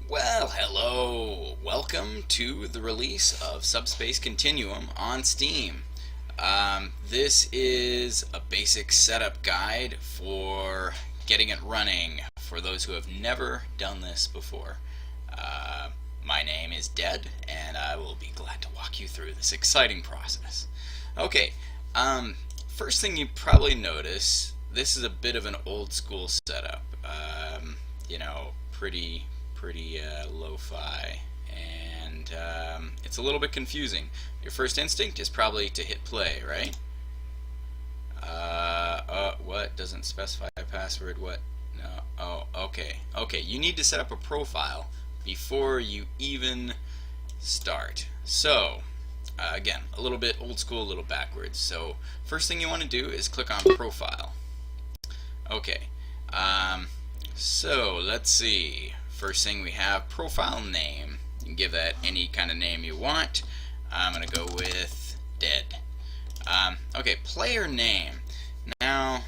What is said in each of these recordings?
Well, hello. Welcome to the release of Subspace Continuum on Steam. This is a basic setup guide for getting it running for those who have never done this before. My name is Dead, and I will be glad to walk you through this exciting process. Okay, first thing you probably notice, this is a bit of an old school setup. Pretty lo-fi, and it's a little bit confusing. Your first instinct is probably to hit play, right? What? Doesn't specify a password? What? No. Oh, okay. Okay, you need to set up a profile before you even start. So, again, a little bit old school, a little backwards. So, first thing you want to do is click on Profile. Okay. So, let's see. First thing we have profile name. You can give that any kind of name you want. I'm going to go with Dead. Okay, player name. Now,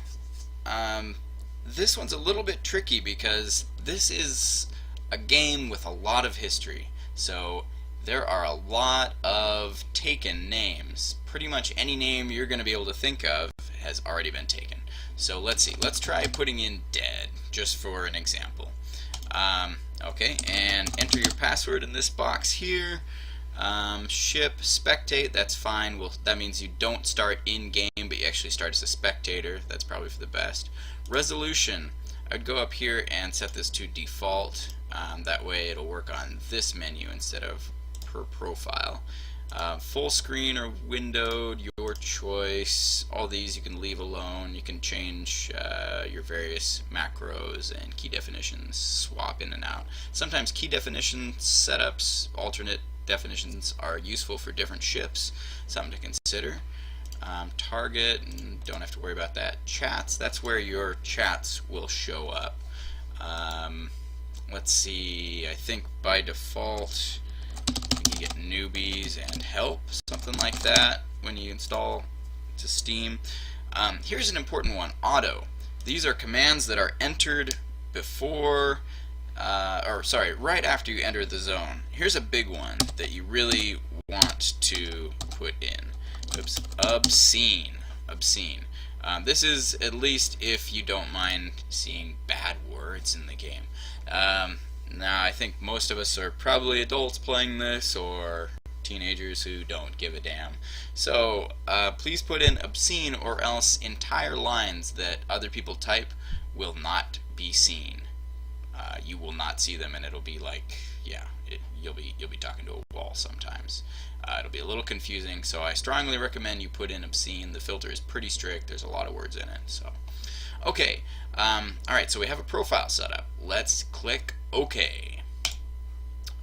this one's a little bit tricky because this is a game with a lot of history. So there are a lot of taken names. Pretty much any name you're going to be able to think of has already been taken. So let's see. Let's try putting in Dead just for an example. Okay, and enter your password in this box here. Ship, spectate, that's fine. Well, that means you don't start in-game, but you actually start as a spectator. That's probably for the best. Resolution, I'd go up here and set this to default. That way it'll work on this menu instead of per profile. Full screen or windowed, your choice. All these you can leave alone. You can change your various macros and key definitions, swap in and out. Sometimes key definition setups, alternate definitions are useful for different ships, something to consider. Target, and don't have to worry about that. Chats, that's where your chats will show up. Let's see, I think by default you get newbies and help, something like that when you install to Steam. Here's an important one, auto. These are commands that are entered before, right after you enter the zone. Here's a big one that you really want to put in. Oops, obscene. Obscene. This is at least if you don't mind seeing bad words in the game. Now, I think most of us are probably adults playing this, or teenagers who don't give a damn. So, please put in obscene, or else entire lines that other people type will not be seen. You will not see them, and it'll be like, yeah, you'll be talking to a wall sometimes. It'll be a little confusing, so I strongly recommend you put in obscene. The filter is pretty strict. There's a lot of words in it. So, okay. Alright, so we have a profile set up. Let's click OK.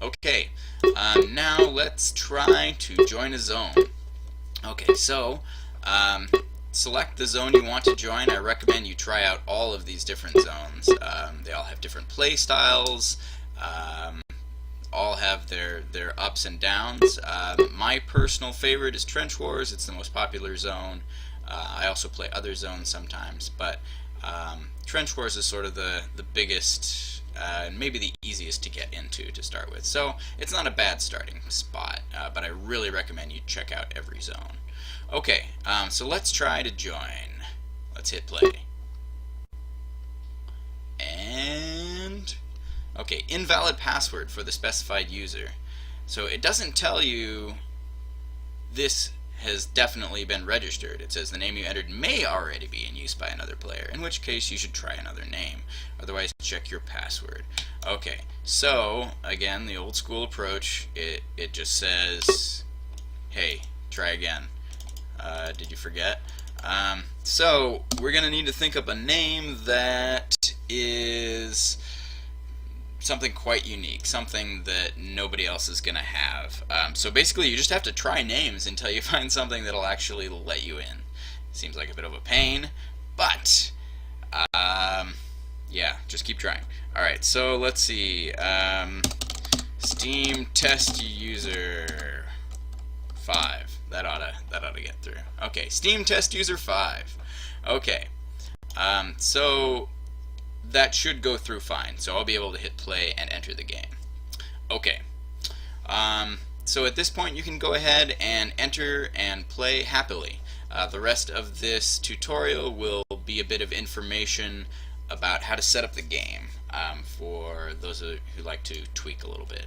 Okay, now let's try to join a zone. Okay, so select the zone you want to join. I recommend you try out all of these different zones. They all have different play styles, all have their ups and downs. My personal favorite is Trench Wars. It's the most popular zone. I also play other zones sometimes, but Trench Wars is sort of the biggest and maybe the easiest to get into to start with. So it's not a bad starting spot, but I really recommend you check out every zone. Okay, so let's try to join. Let's hit play. And okay, invalid password for the specified user. So it doesn't tell you this has definitely been registered. It says the name you entered may already be in use by another player, in which case you should try another name. Otherwise, check your password. Okay, so again, the old school approach, it just says, hey, try again. Did you forget? So we're going to need to think up a name that is something quite unique, something that nobody else is going to have. So basically you just have to try names until you find something that'll actually let you in. Seems like a bit of a pain, but yeah, just keep trying. Alright, so let's see. Steam test user 5. That ought to get through. Okay, Steam test user 5. Okay. So that should go through fine. So I'll be able to hit play and enter the game. Okay. So at this point, you can go ahead and enter and play happily. The rest of this tutorial will be a bit of information about how to set up the game for those who like to tweak a little bit.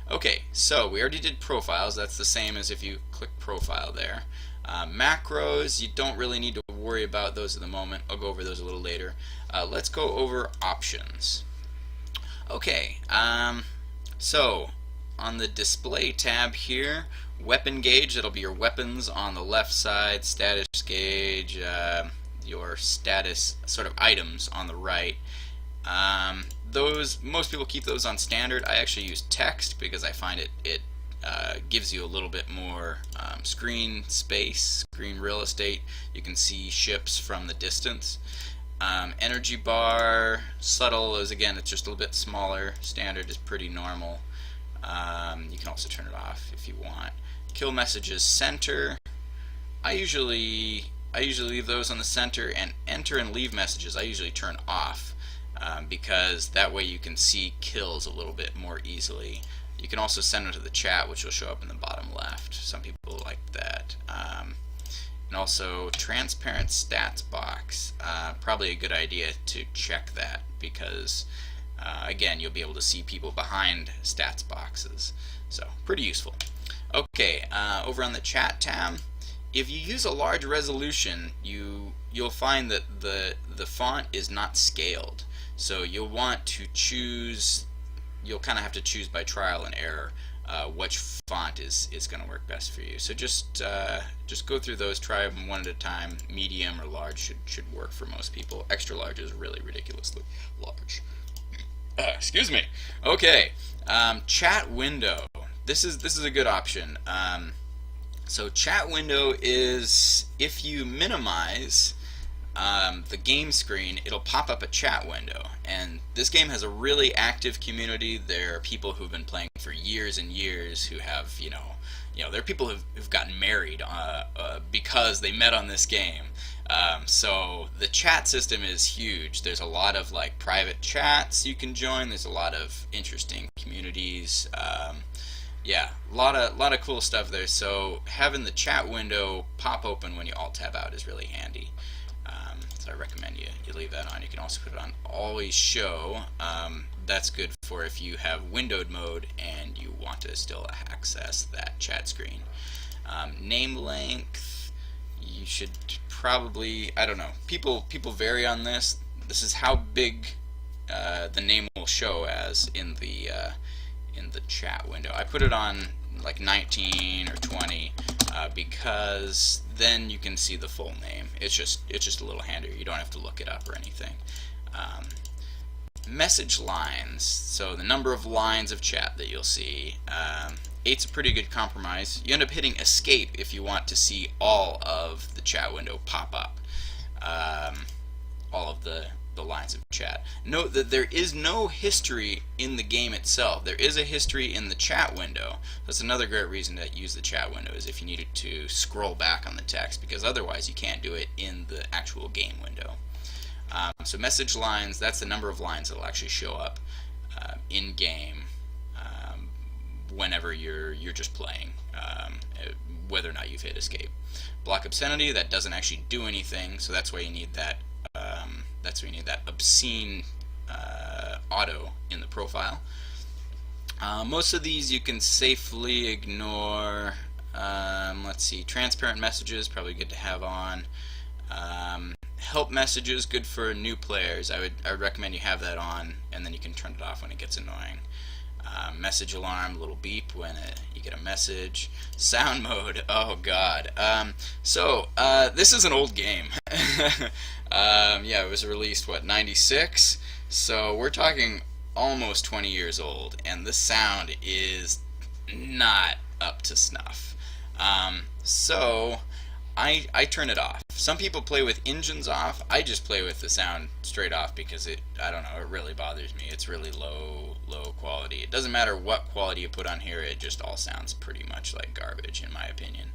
Okay, so we already did profiles. That's the same as if you click profile there. Macros, you don't really need to worry about those at the moment. I'll go over those a little later. Let's go over options. Okay, so on the display tab here, weapon gauge, that'll be your weapons on the left side, status gauge, your status sort of items on the right. Those, most people keep those on standard. I actually use text because I find it gives you a little bit more screen space, screen real estate. You can see ships from the distance. Energy bar, subtle is, again, it's just a little bit smaller. Standard is pretty normal. You can also turn it off if you want. Kill messages center. I usually leave those on the center, and enter and leave messages I usually turn off because that way you can see kills a little bit more easily. You can also send them to the chat, which will show up in the bottom left. Some people like that. And also transparent stats box, probably a good idea to check that because again, you'll be able to see people behind stats boxes, so pretty useful. Okay, over on the chat tab, if you use a large resolution, you'll find that the font is not scaled, so you'll want to choose. You'll kind of have to choose by trial and error which font is going to work best for you. So just go through those, try them one at a time. Medium or large should work for most people. Extra large is really ridiculously large. Excuse me. Okay, chat window. This is a good option. So chat window is, if you minimize the game screen, it'll pop up a chat window. And this game has a really active community. There are people who've been playing for years and years who have, there are people who've gotten married because they met on this game. So the chat system is huge. There's a lot of like private chats you can join. There's a lot of interesting communities. Yeah, a lot of cool stuff there. So having the chat window pop open when you alt tab out is really handy. So I recommend you leave that on. You can also put it on always show. That's good for if you have windowed mode and you want to still access that chat screen. Name length, you should probably, I don't know, people vary on this. This is how big the name will show as in the chat window. I put it on like 19 or 20 because then you can see the full name. It's just a little handier. You don't have to look it up or anything. Message lines, so the number of lines of chat that you'll see. 8's a pretty good compromise. You end up hitting escape if you want to see all of the chat window pop up. All of the lines of chat. Note that there is no history in the game itself. There is a history in the chat window. That's another great reason to use the chat window, is if you needed to scroll back on the text, because otherwise you can't do it in the actual game window. So message lines, that's the number of lines that will actually show up in game whenever you're just playing, whether or not you've hit escape. Block obscenity, that doesn't actually do anything, so that's why you need that. That's why you need that obscene auto in the profile. Most of these you can safely ignore. Let's see, transparent messages, probably good to have on. Help messages, good for new players. I would recommend you have that on, and then you can turn it off when it gets annoying. Message alarm, little beep when you get a message. Sound mode, oh god. This is an old game. Yeah, it was released, what, 96? So we're talking almost 20 years old, and the sound is not up to snuff. So I turn it off. Some people play with engines off. I just play with the sound straight off because I don't know, it really bothers me. It's really low quality. It doesn't matter what quality you put on here, it just all sounds pretty much like garbage in my opinion.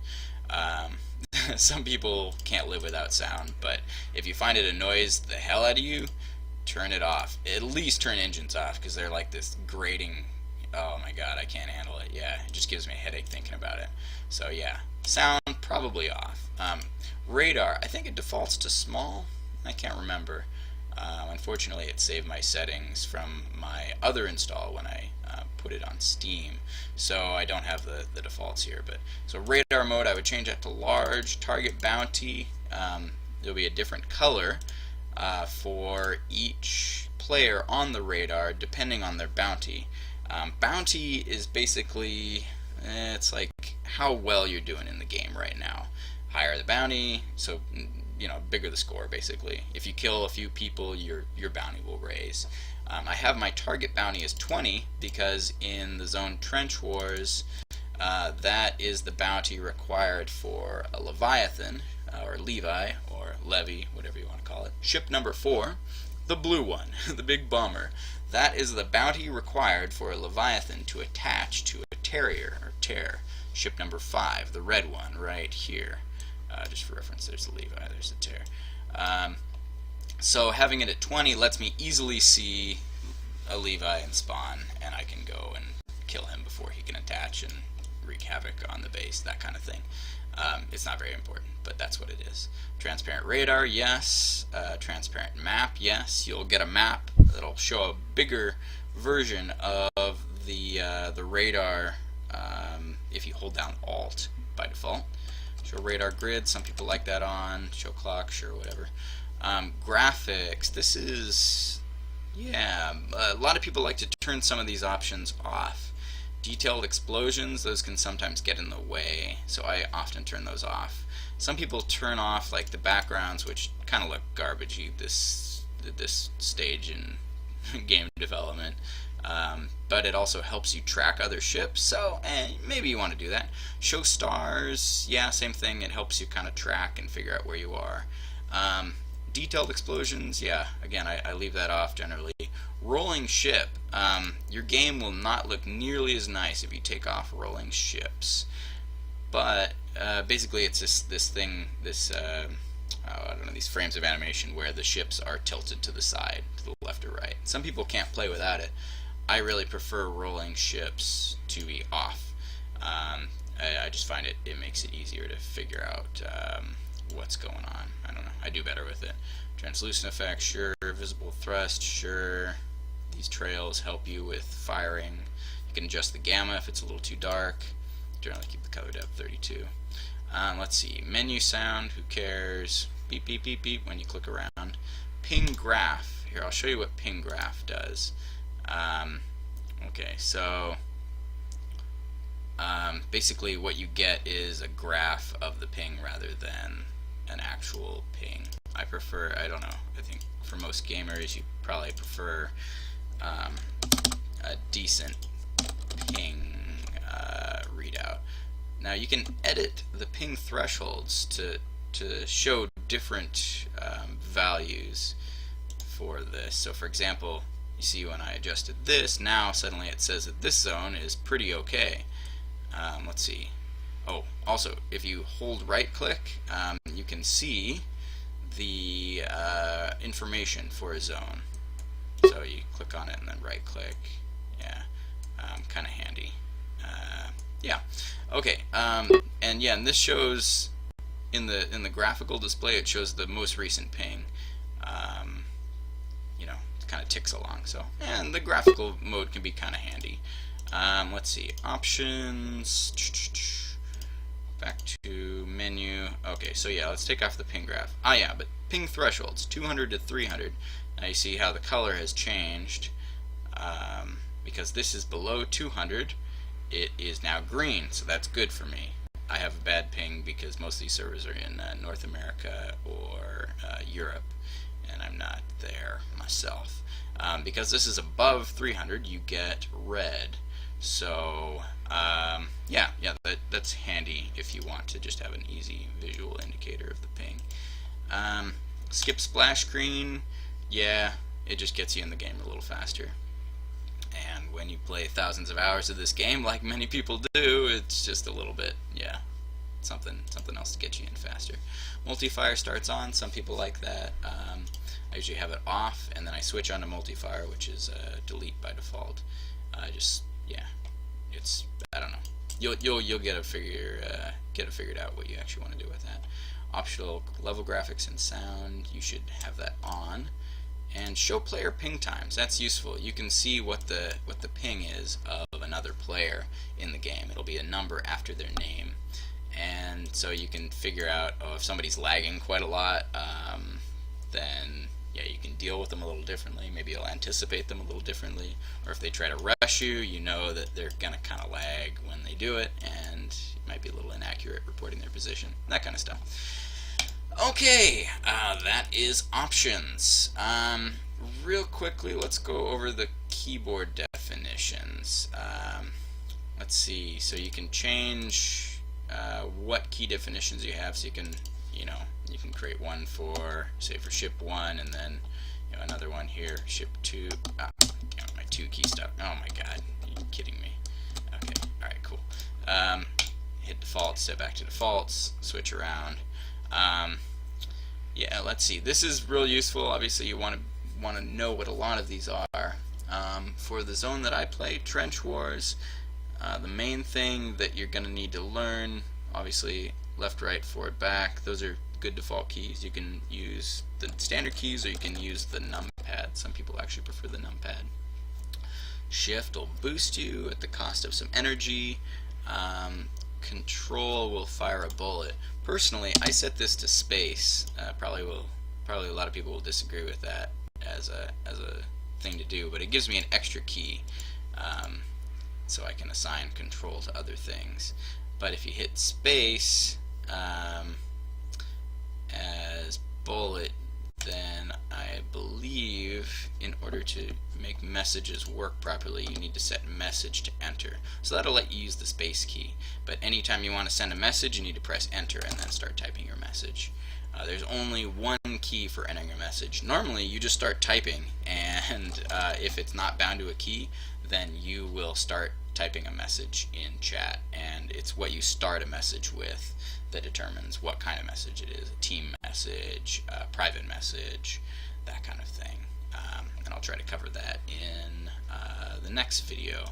Some people can't live without sound, but if you find it annoys the hell out of you, turn it off. At least turn engines off, because they're like this grating Oh my god, I can't handle it. Yeah, it just gives me a headache thinking about it. So yeah, sound probably off. Radar, I think it defaults to small. I can't remember. Unfortunately, it saved my settings from my other install when I put it on Steam, so I don't have the defaults here. But so radar mode, I would change that to large. Target bounty, there'll be a different color for each player on the radar depending on their bounty. Bounty is basically, it's like how well you're doing in the game right now. Higher the bounty, so bigger the score basically. If you kill a few people, your bounty will raise. I have my target bounty as 20 because in the Zone Trench Wars, that is the bounty required for a Leviathan, or Levi, or Levy, whatever you want to call it. Ship number 4, the blue one, the big bomber. That is the bounty required for a Leviathan to attach to a Terrier, or Tear. Ship number 5, the red one, right here. Just for reference, there's the Levi, there's the Tear. So having it at 20 lets me easily see a Levi in spawn, and I can go and kill him before he can attach and wreak havoc on the base, that kind of thing. It's not very important, but that's what it is. Transparent radar, yes. Transparent map, yes. You'll get a map that'll show a bigger version of the radar if you hold down Alt by default. Show radar grid, some people like that on. Show clock, sure, whatever. Graphics, this is, yeah, a lot of people like to turn some of these options off. Detailed explosions, those can sometimes get in the way, so I often turn those off. Some people turn off like the backgrounds, which kind of look garbagey this stage in game development. But it also helps you track other ships, so maybe you want to do that. Show stars, yeah, same thing. It helps you kind of track and figure out where you are. Detailed explosions, yeah, again, I leave that off generally. Rolling ship, your game will not look nearly as nice if you take off rolling ships. But basically it's this thing, I don't know, these frames of animation where the ships are tilted to the side, to the left or right. Some people can't play without it. I really prefer rolling ships to be off. I just find it makes it easier to figure out what's going on. I don't know, I do better with it. Translucent effect, sure. Visible thrust, sure. These trails help you with firing. You can adjust the gamma if it's a little too dark. Generally keep the color depth 32. Let's see, menu sound, who cares? Beep, beep, beep, beep when you click around. Ping graph, here I'll show you what ping graph does. Okay, so basically what you get is a graph of the ping rather than an actual ping. I prefer, I don't know, I think for most gamers you probably prefer a decent ping readout. Now you can edit the ping thresholds to show different values for this. So for example, you see when I adjusted this, now suddenly it says that this zone is pretty okay. Let's see. Oh, also, if you hold right click, you can see the information for a zone. So you click on it and then right click. Yeah, kind of handy. Yeah. Okay. And yeah, and this shows in the graphical display, it shows the most recent ping. It kind of ticks along. So, and the graphical mode can be kind of handy. Let's see, options. Back to menu. Okay, so yeah, let's take off the ping graph. Ah, yeah, but ping thresholds, 200 to 300. Now you see how the color has changed. Because this is below 200, it is now green, so that's good for me. I have a bad ping because most of these servers are in North America or Europe, and I'm not there myself. Because this is above 300, you get red. So, yeah, that's handy if you want to just have an easy visual indicator of the ping. Skip splash screen, yeah, it just gets you in the game a little faster. And when you play thousands of hours of this game, like many people do, it's just a little bit, yeah, something else to get you in faster. Multi-fire starts on, some people like that. I usually have it off, and then I switch on to multi-fire, which is delete by default. Just yeah, it's, I don't know. You'll get it figured out what you actually want to do with that. Optional level graphics and sound, you should have that on. And show player ping times, that's useful. You can see what the ping is of another player in the game. It'll be a number after their name, and so you can figure out, oh, if somebody's lagging quite a lot, then yeah, you can deal with them a little differently. Maybe you'll anticipate them a little differently, or if they try to rush you, you know that they're gonna kind of lag when they do it, and it might be a little inaccurate reporting their position, that kind of stuff. Okay, that is options. Real quickly, let's go over the keyboard definitions. Let's see. So you can change what key definitions you have. So you can, you can create one for, say, for ship 1, and then another one here, ship 2. My 2 key stuff. Oh my God, are you kidding me? Okay, all right, cool. Hit default, set back to defaults, switch around. Yeah, let's see. This is real useful. Obviously, you want to know what a lot of these are. For the zone that I play, Trench Wars, the main thing that you're going to need to learn, obviously, left, right, forward, back. Those are good default keys. You can use the standard keys, or you can use the numpad. Some people actually prefer the numpad. Shift will boost you at the cost of some energy. Control will fire a bullet. Personally, I set this to space. Probably a lot of people will disagree with that as a thing to do, but it gives me an extra key, so I can assign control to other things. But if you hit space as bullet, then I believe in order to make messages work properly, you need to set message to enter. So that'll let you use the space key. But anytime you want to send a message, you need to press enter and then start typing your message. There's only one key for entering a message. Normally, you just start typing, and if it's not bound to a key, then you will start typing a message in chat, and it's what you start a message with that determines what kind of message it is. A team message, a private message, that kind of thing. And I'll try to cover that in the next video.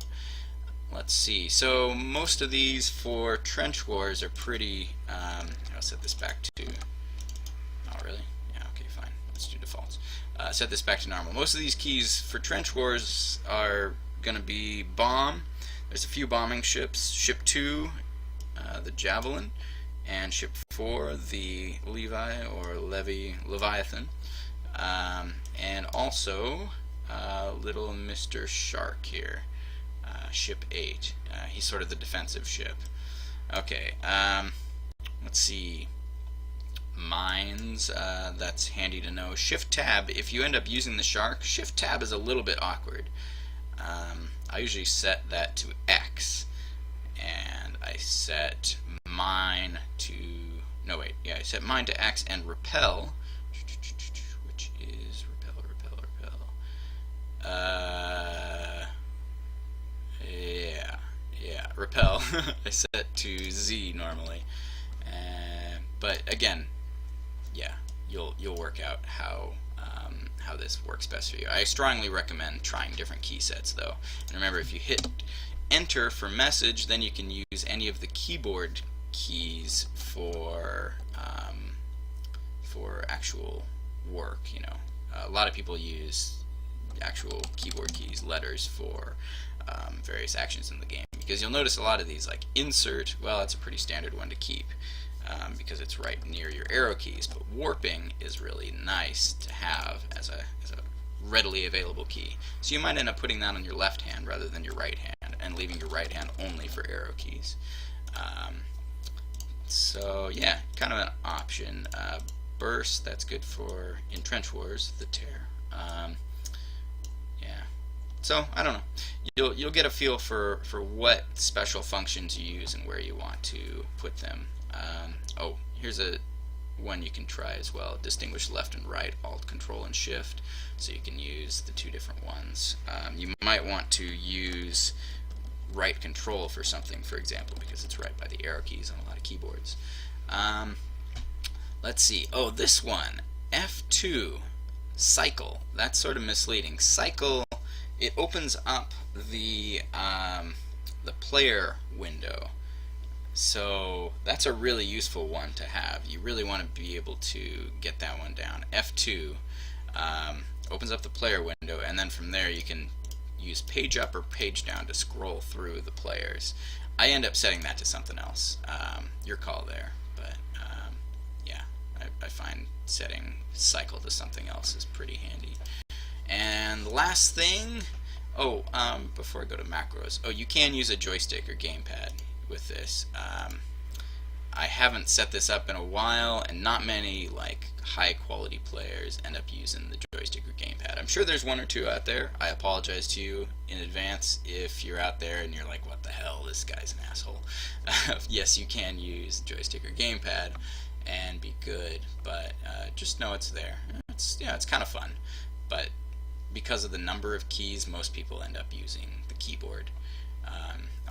Let's see. So most of these for Trench Wars are pretty... I'll set this back to... Oh, really? Yeah, okay, fine. Let's do defaults. Set this back to normal. Most of these keys for Trench Wars are going to be bomb. There's a few bombing ships. Ship 2, the Javelin, and Ship 4, the Levi or Leviathan, and also little Mr. Shark here, Ship 8. He's sort of the defensive ship. Okay, let's see. Mines, that's handy to know. Shift Tab, if you end up using the Shark, Shift Tab is a little bit awkward. I usually set that to X, and I set mine to, no wait, yeah, I set mine to X and repel, which is repel. Yeah, repel. I set to Z normally, but again, yeah, you'll work out how this works best for you. I strongly recommend trying different key sets though. And remember, if you hit enter for message, then you can use any of the keyboard keys for actual work. A lot of people use actual keyboard keys, letters, for various actions in the game, because you'll notice a lot of these, like insert, well, that's a pretty standard one to keep, because it's right near your arrow keys, but warping is really nice to have as a readily available key. So you might end up putting that on your left hand rather than your right hand, and leaving your right hand only for arrow keys. So yeah, kind of an option. Burst, that's good for, in Trench Wars, the tear. Yeah. So I don't know. You'll get a feel for what special functions you use and where you want to put them. Oh, here's a one you can try as well. Distinguish left and right, Alt, Control, and Shift. So you can use the two different ones. You might want to use right control for something, for example, because it's right by the arrow keys on a lot of keyboards. Let's see. Oh, this one, F2, cycle. That's sort of misleading. Cycle it opens up the player window. So that's a really useful one to have. You really want to be able to get that one down. F2 opens up the player window, and then from there you can use page up or page down to scroll through the players. I end up setting that to something else. Your call there, but yeah, I find setting cycle to something else is pretty handy. And the last thing, before I go to macros, you can use a joystick or gamepad with this. I haven't set this up in a while, and not many like high quality players end up using the joystick or gamepad. I'm sure there's one or two out there. I apologize to you in advance if you're out there and you're like, what the hell, this guy's an asshole. Yes, you can use joystick or gamepad and be good, but just know it's there. It's kind of fun, but because of the number of keys, most people end up using the keyboard.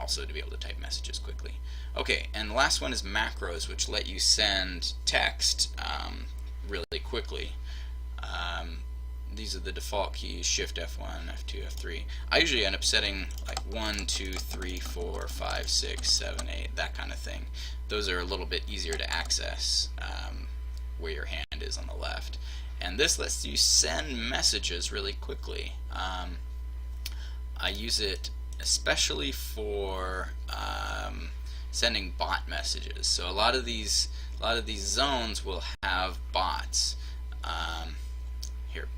Also to be able to type messages quickly. Okay, and the last one is macros, which let you send text really quickly. These are the default keys: Shift F1, F2, F3. I usually end up setting like 1, 2, 3, 4, 5, 6, 7, 8, that kind of thing. Those are a little bit easier to access where your hand is on the left. And this lets you send messages really quickly. I use it especially for sending bot messages. So a lot of these zones will have bots. Here,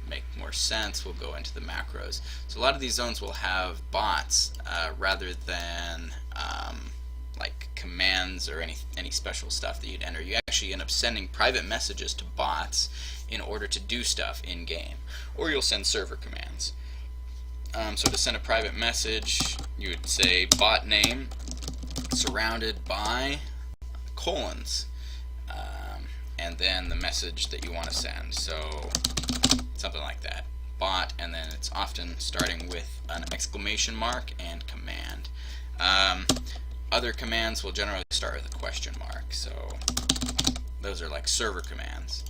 make more sense. We'll go into the macros. So a lot of these zones will have bots rather than like commands or any special stuff that you'd enter. You actually end up sending private messages to bots in order to do stuff in game, or you'll send server commands. So to send a private message, you would say bot name surrounded by colons, and then the message that you want to send. So something like that, bot, and then it's often starting with an exclamation mark and command. Other commands will generally start with a question mark, so those are like server commands.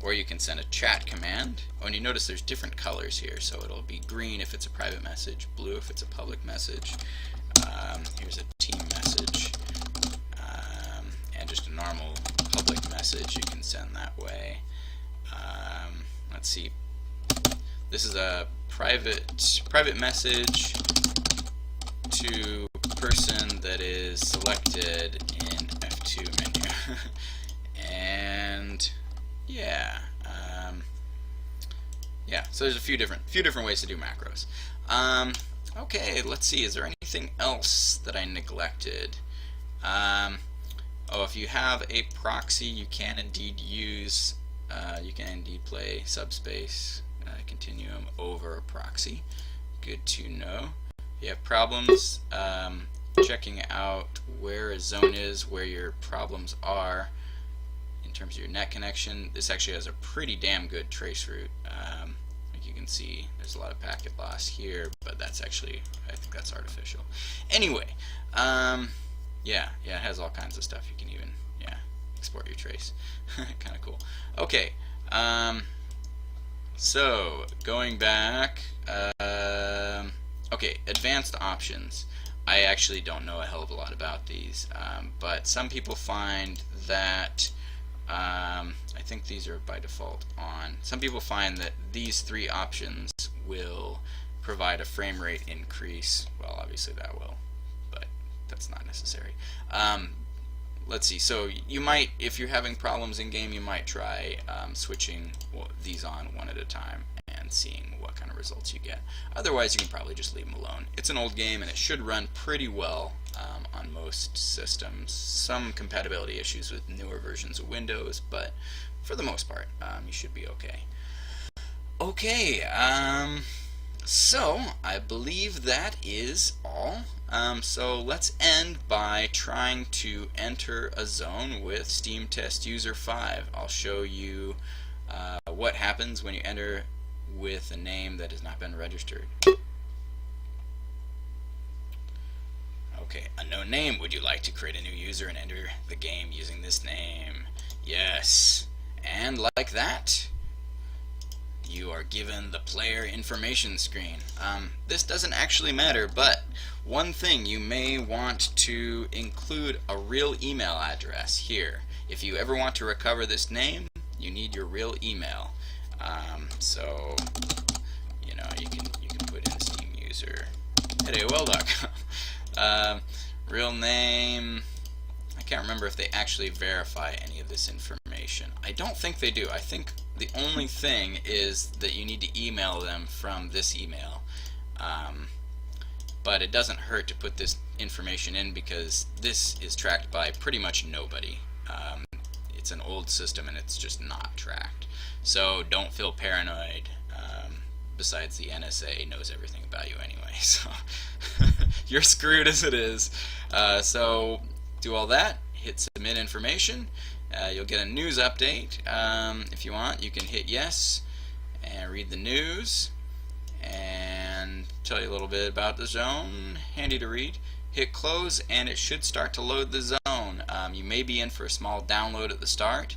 Or you can send a chat command. And you notice there's different colors here, so it'll be green if it's a private message, blue if it's a public message. Here's a team message, and just a normal public message you can send that way. Let's see. This is a private message to person that is selected in F2 menu. And yeah, so there's a few different ways to do macros. Okay, let's see, is there anything else that I neglected? If you have a proxy, you can indeed play subspace Continuum over a proxy. Good to know. If you have problems checking out where a zone is, where your problems are in terms of your net connection, this actually has a pretty damn good trace route. Like you can see, there's a lot of packet loss here, but that's actually, I think that's artificial. Anyway, yeah, it has all kinds of stuff. You can even, export your trace. Kind of cool. Okay, so going back, okay, advanced options. I actually don't know a hell of a lot about these, but some people find that I think these are by default on. Some people find that these three options will provide a frame rate increase. Well, obviously that will, but that's not necessary. Let's see, so you might, if you're having problems in game, you might try switching these on one at a time and seeing what kind of results you get. Otherwise, you can probably just leave them alone. It's an old game and it should run pretty well on most systems. Some compatibility issues with newer versions of Windows, but for the most part, you should be okay. Okay, so I believe that is all. So let's end by trying to enter a zone with Steam Test User 5. I'll show you what happens when you enter with a name that has not been registered. Okay, unknown name. Would you like to create a new user and enter the game using this name? Yes. And like that, you are given the player information screen. This doesn't actually matter, but one thing, you may want to include a real email address here. If you ever want to recover this name, you need your real email. So you can put in Steam user at AOL.com. Real name. I can't remember if they actually verify any of this information. I don't think they do. I think the only thing is that you need to email them from this email. But it doesn't hurt to put this information in because this is tracked by pretty much nobody. It's an old system and it's just not tracked. So don't feel paranoid. Besides, the NSA knows everything about you anyway, so you're screwed as it is. So do all that, hit submit information. You'll get a news update. If you want, you can hit yes and read the news and tell you a little bit about the zone. Handy to read. Hit close and it should start to load the zone. You may be in for a small download at the start,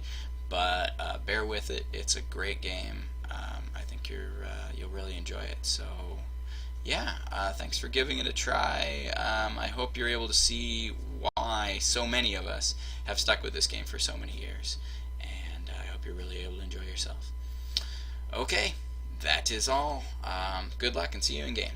but bear with it. It's a great game. I think you'll really enjoy it. So yeah, thanks for giving it a try. I hope you're able to see why so many of us have stuck with this game for so many years, and I hope you're really able to enjoy yourself. Okay, that is all. Good luck and see you in game.